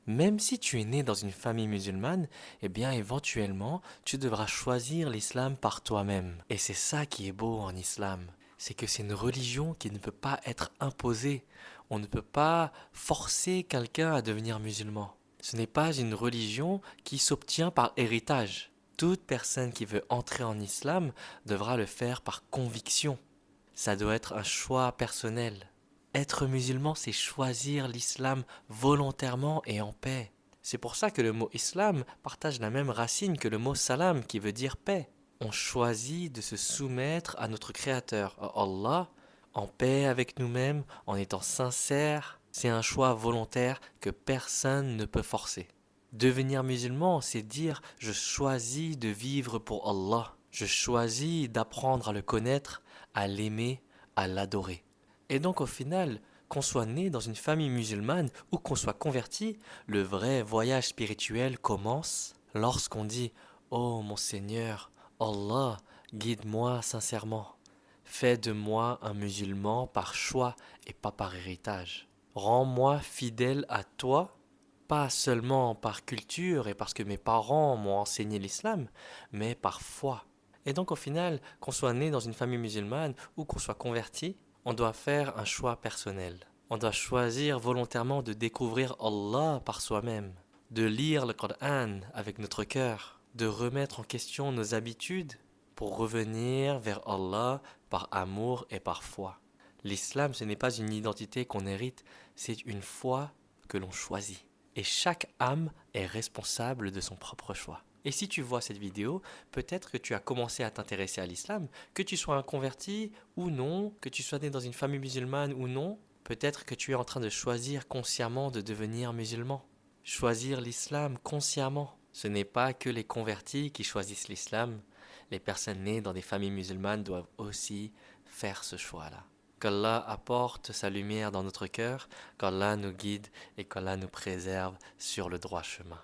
Même si tu es né dans une famille musulmane, eh bien éventuellement, tu devras choisir l'islam par toi-même. Et c'est ça qui est beau en islam. C'est que c'est une religion qui ne peut pas être imposée. On ne peut pas forcer quelqu'un à devenir musulman. Ce n'est pas une religion qui s'obtient par héritage. Toute personne qui veut entrer en islam devra le faire par conviction. Ça doit être un choix personnel. Être musulman, c'est choisir l'islam volontairement et en paix. C'est pour ça que le mot islam partage la même racine que le mot salam qui veut dire paix. On choisit de se soumettre à notre Créateur, à Allah, en paix avec nous-mêmes, en étant sincère. C'est un choix volontaire que personne ne peut forcer. Devenir musulman, c'est dire je choisis de vivre pour Allah. Je choisis d'apprendre à le connaître, à l'aimer, à l'adorer. Et donc au final, qu'on soit né dans une famille musulmane ou qu'on soit converti, le vrai voyage spirituel commence lorsqu'on dit ô mon Seigneur, Allah, guide-moi sincèrement. Fais de moi un musulman par choix et pas par héritage. Rends-moi fidèle à toi, pas seulement par culture et parce que mes parents m'ont enseigné l'islam, mais par foi. Et donc au final, qu'on soit né dans une famille musulmane ou qu'on soit converti, on doit faire un choix personnel. On doit choisir volontairement de découvrir Allah par soi-même, de lire le Coran avec notre cœur, de remettre en question nos habitudes pour revenir vers Allah par amour et par foi. L'islam, ce n'est pas une identité qu'on hérite, c'est une foi que l'on choisit. Et chaque âme est responsable de son propre choix. Et si tu vois cette vidéo, peut-être que tu as commencé à t'intéresser à l'islam, que tu sois un converti ou non, que tu sois né dans une famille musulmane ou non, peut-être que tu es en train de choisir consciemment de devenir musulman. Choisir l'islam consciemment. Ce n'est pas que les convertis qui choisissent l'islam, les personnes nées dans des familles musulmanes doivent aussi faire ce choix-là. Qu'Allah apporte sa lumière dans notre cœur, qu'Allah nous guide et qu'Allah nous préserve sur le droit chemin.